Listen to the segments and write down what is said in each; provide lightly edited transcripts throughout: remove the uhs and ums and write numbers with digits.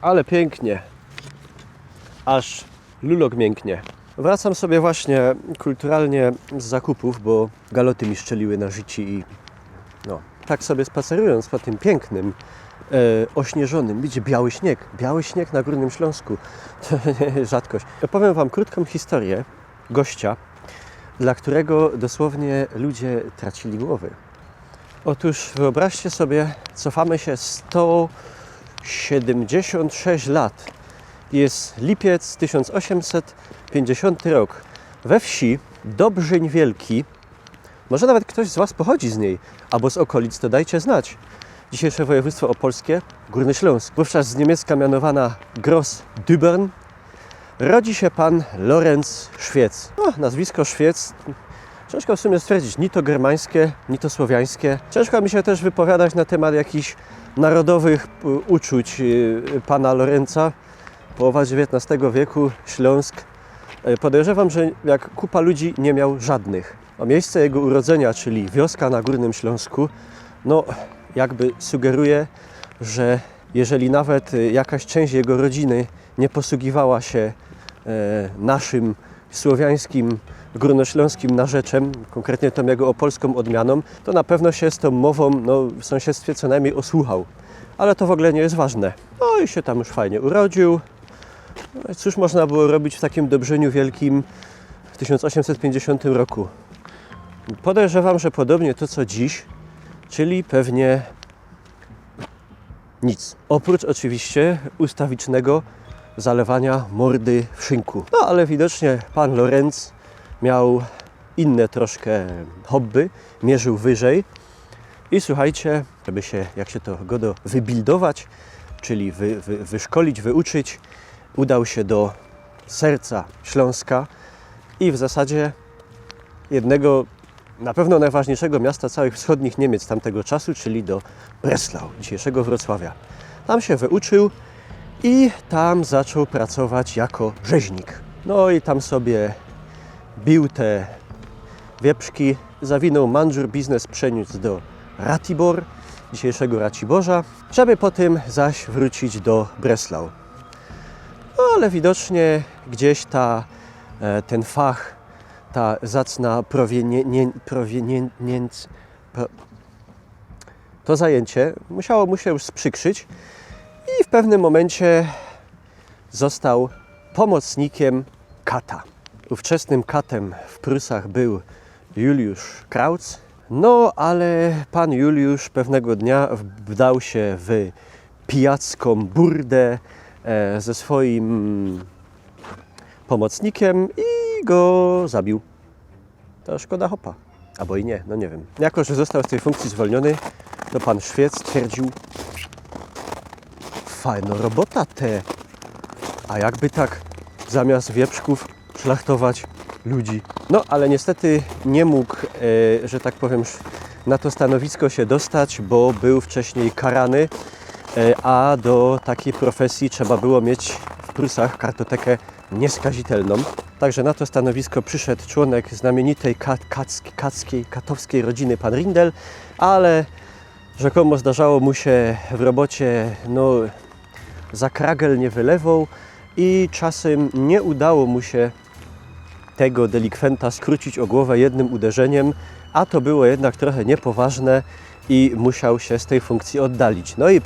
Ale pięknie. Aż lulok mięknie. Wracam sobie właśnie kulturalnie z zakupów, bo galoty mi szczeliły na życi i tak sobie spacerując po tym pięknym, ośnieżonym, widzicie, biały śnieg na Górnym Śląsku. To nie rzadkość. Opowiem Wam krótką historię gościa, dla którego dosłownie ludzie tracili głowy. Otóż wyobraźcie sobie, cofamy się 176 lat. Jest lipiec 1850 rok. We wsi Dobrzyń Wielki, może nawet ktoś z Was pochodzi z niej, albo z okolic, to dajcie znać. Dzisiejsze województwo opolskie, Górny Śląsk. Wówczas z niemiecka mianowana Gross Dübern, rodzi się pan Lorenz Szwiec. Nazwisko Szwiec, ciężko w sumie stwierdzić, ni to germańskie, ni to słowiańskie. Ciężko mi się też wypowiadać na temat jakichś narodowych uczuć pana Lorenza. Połowa XIX wieku, Śląsk. Podejrzewam, że jak kupa ludzi nie miał żadnych. A miejsce jego urodzenia, czyli wioska na Górnym Śląsku, jakby sugeruje, że jeżeli nawet jakaś część jego rodziny nie posługiwała się naszym słowiańskim, górnośląskim narzeczem, konkretnie tą jego opolską odmianą, to na pewno się z tą mową w sąsiedztwie co najmniej osłuchał. Ale to w ogóle nie jest ważne. No i się tam już fajnie urodził. Cóż można było robić w takim Dobrzyniu Wielkim w 1850 roku? Podejrzewam, że podobnie to co dziś, czyli pewnie nic. Oprócz oczywiście ustawicznego zalewania mordy w szynku. Ale widocznie pan Lorenz miał inne troszkę hobby, mierzył wyżej i słuchajcie, żeby się, jak się to godo, wybildować, czyli wyszkolić, wyuczyć, udał się do serca Śląska i w zasadzie jednego, na pewno najważniejszego miasta całych wschodnich Niemiec tamtego czasu, czyli do Breslau, dzisiejszego Wrocławia. Tam się wyuczył i tam zaczął pracować jako rzeźnik. No i tam sobie bił te wieprzki, zawinął Manżur biznes, przeniósł do Ratibor, dzisiejszego Raciborza, żeby potem zaś wrócić do Breslau. Ale widocznie gdzieś ten fach, ta zacna to zajęcie musiało mu się już sprzykrzyć i w pewnym momencie został pomocnikiem kata. Ówczesnym katem w Prusach był Juliusz Krautz, ale pan Juliusz pewnego dnia wdał się w pijacką burdę ze swoim pomocnikiem i go zabił. To szkoda hopa. Albo i nie, nie wiem. Jako że został z tej funkcji zwolniony, to pan Szwiec stwierdził: fajna robota te. A jakby tak zamiast wieprzków szlachtować ludzi. Ale niestety nie mógł, że tak powiem, na to stanowisko się dostać, bo był wcześniej karany, a do takiej profesji trzeba było mieć w Prusach kartotekę nieskazitelną. Także na to stanowisko przyszedł członek znamienitej katowskiej rodziny, pan Rindel, ale rzekomo zdarzało mu się w robocie, za kragel nie wylewał i czasem nie udało mu się tego delikwenta skrócić o głowę jednym uderzeniem, a to było jednak trochę niepoważne i musiał się z tej funkcji oddalić. I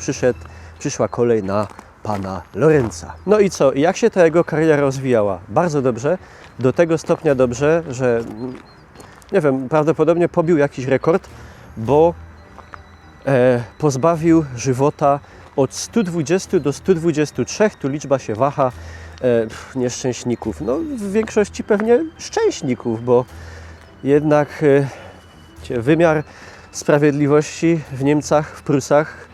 przyszła kolej na pana Lorenza. I co? Jak się ta jego kariera rozwijała? Bardzo dobrze. Do tego stopnia dobrze, że nie wiem, prawdopodobnie pobił jakiś rekord, bo pozbawił żywota od 120 do 123, tu liczba się waha, nieszczęśników. W większości pewnie szczęśników, bo jednak wymiar sprawiedliwości w Niemcach, w Prusach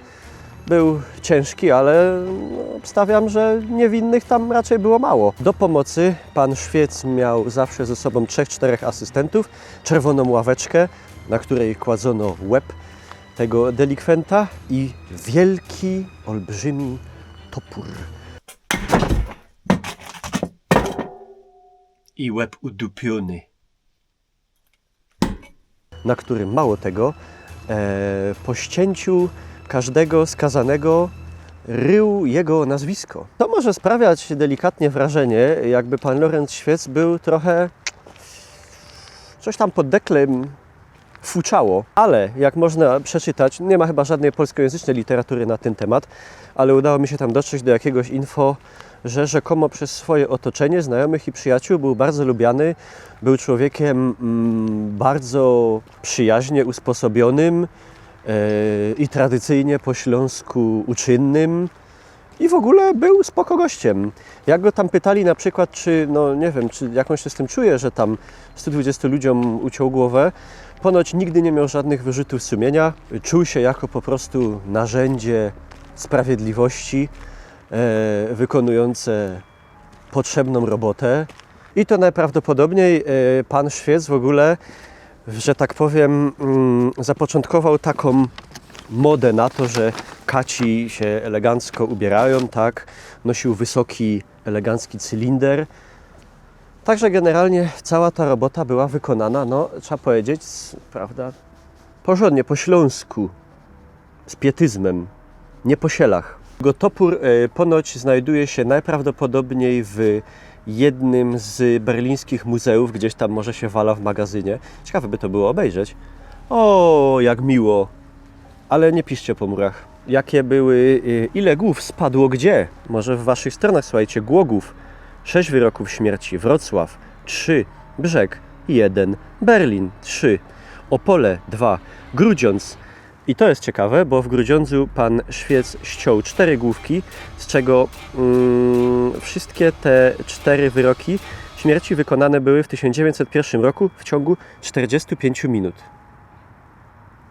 był ciężki, ale obstawiam, że niewinnych tam raczej było mało. Do pomocy pan Szwiec miał zawsze ze sobą 3-4 asystentów, czerwoną ławeczkę, na której kładzono łeb tego delikwenta i wielki, olbrzymi topór. I łeb udupiony, na którym mało tego, po ścięciu każdego skazanego rył jego nazwisko. To może sprawiać delikatnie wrażenie, jakby pan Lorenz Świec był trochę... coś tam pod deklem fuczało, ale jak można przeczytać, nie ma chyba żadnej polskojęzycznej literatury na ten temat, ale udało mi się tam dotrzeć do jakiegoś info, że rzekomo przez swoje otoczenie, znajomych i przyjaciół był bardzo lubiany, był człowiekiem bardzo przyjaźnie usposobionym i tradycyjnie po śląsku uczynnym i w ogóle był spoko gościem. Jak go tam pytali na przykład, czy, no nie wiem, czy jak on się z tym czuje, że tam 120 ludziom uciął głowę, ponoć nigdy nie miał żadnych wyrzutów sumienia, czuł się jako po prostu narzędzie sprawiedliwości wykonujące potrzebną robotę i to najprawdopodobniej pan Świec w ogóle, że tak powiem, zapoczątkował taką modę na to, że kaci się elegancko ubierają, tak, nosił wysoki, elegancki cylinder. Także generalnie cała ta robota była wykonana, no trzeba powiedzieć, prawda, porządnie, po śląsku, z pietyzmem, nie po sielach. Jego topór ponoć znajduje się najprawdopodobniej w jednym z berlińskich muzeów, gdzieś tam może się wala w magazynie. Ciekawe by to było obejrzeć. O, jak miło! Ale nie piszcie po murach. Jakie były, ile głów spadło gdzie? Może w waszych stronach, słuchajcie, Głogów 6 wyroków śmierci, Wrocław 3, Brzeg 1, Berlin 3, Opole 2, Grudziądz. I to jest ciekawe, bo w Grudziądzu pan Świec ściął 4 główki, z czego wszystkie te 4 wyroki śmierci wykonane były w 1901 roku w ciągu 45 minut.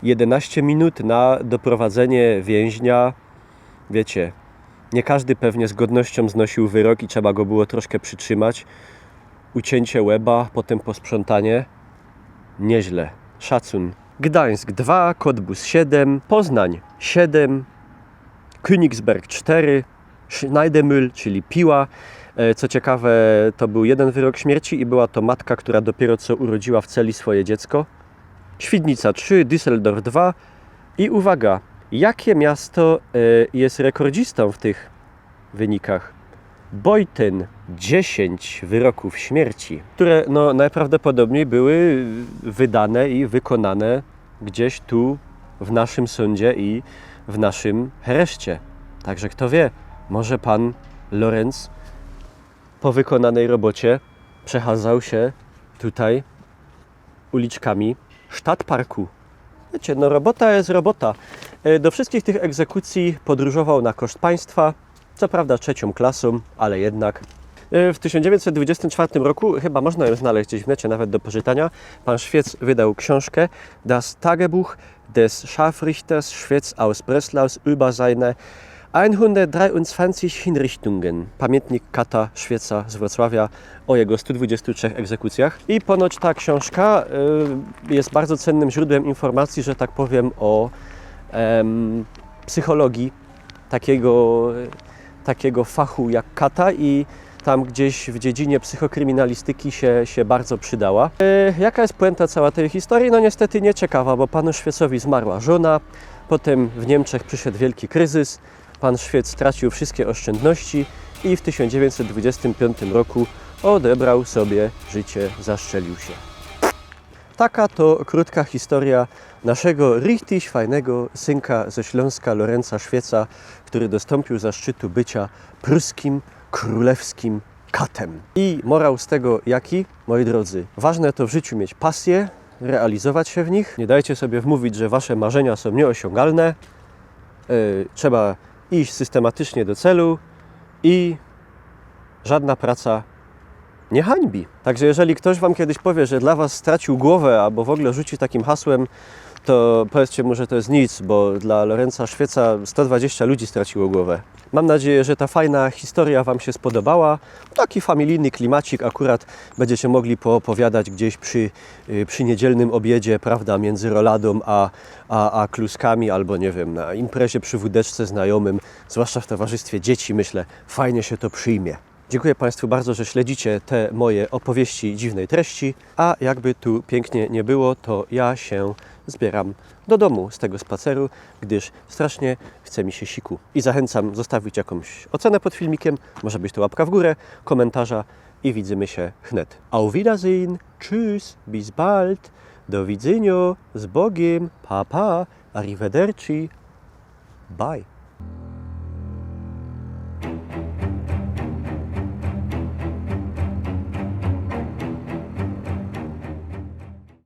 11 minut na doprowadzenie więźnia, wiecie, nie każdy pewnie z godnością znosił wyrok i trzeba go było troszkę przytrzymać. Ucięcie łeba, potem posprzątanie. Nieźle. Szacun. Gdańsk 2, Cottbus 7, Poznań 7, Königsberg 4, Schneidemühl, czyli Piła. Co ciekawe, to był jeden wyrok śmierci i była to matka, która dopiero co urodziła w celi swoje dziecko. Świdnica 3, Düsseldorf 2 i uwaga, jakie miasto jest rekordzistą w tych wynikach? Beuthen 10 wyroków śmierci, które no, najprawdopodobniej były wydane i wykonane gdzieś tu w naszym sądzie i w naszym hereszcie. Także kto wie, może pan Lorenz po wykonanej robocie przechadzał się tutaj uliczkami Stadtparku. Wiecie, no robota jest robota. Do wszystkich tych egzekucji podróżował na koszt państwa, co prawda 3. klasą, ale jednak. W 1924 roku, chyba można ją znaleźć gdzieś w necie, nawet do poczytania, pan Świec wydał książkę Das Tagebuch des Scharfrichters Świec aus Breslaus über seine 123 Hinrichtungen. Pamiętnik kata Świeca z Wrocławia o jego 123 egzekucjach. I ponoć ta książka jest bardzo cennym źródłem informacji, że tak powiem, o psychologii takiego fachu jak kata i tam gdzieś w dziedzinie psychokryminalistyki się bardzo przydała. Jaka jest puenta całej tej historii? No niestety nieciekawa, bo panu Świecowi zmarła żona, potem w Niemczech przyszedł wielki kryzys, pan Świec stracił wszystkie oszczędności i w 1925 roku odebrał sobie życie, zastrzelił się. Taka to krótka historia naszego richtig fajnego synka ze Śląska, Lorenza Świeca, który dostąpił zaszczytu bycia pruskim, królewskim katem. I morał z tego jaki? Moi drodzy, ważne to w życiu mieć pasję, realizować się w nich. Nie dajcie sobie wmówić, że wasze marzenia są nieosiągalne. Trzeba iść systematycznie do celu i żadna praca nie hańbi. Także jeżeli ktoś wam kiedyś powie, że dla was stracił głowę albo w ogóle rzuci takim hasłem, to powiedzcie mu, że to jest nic, bo dla Lorenza Świeca 120 ludzi straciło głowę. Mam nadzieję, że ta fajna historia wam się spodobała. Taki familijny klimacik akurat będziecie mogli poopowiadać gdzieś przy niedzielnym obiedzie, prawda, między roladą a kluskami, albo nie wiem, na imprezie przy wódeczce znajomym, zwłaszcza w towarzystwie dzieci, myślę, fajnie się to przyjmie. Dziękuję Państwu bardzo, że śledzicie te moje opowieści dziwnej treści, a jakby tu pięknie nie było, to ja się zbieram do domu z tego spaceru, gdyż strasznie chce mi się siku. I zachęcam zostawić jakąś ocenę pod filmikiem, może być to łapka w górę, komentarza i widzimy się wnet. Auf Wiedersehen, tschüss, bis bald, do widzenia, z Bogiem, pa pa, arrivederci, bye.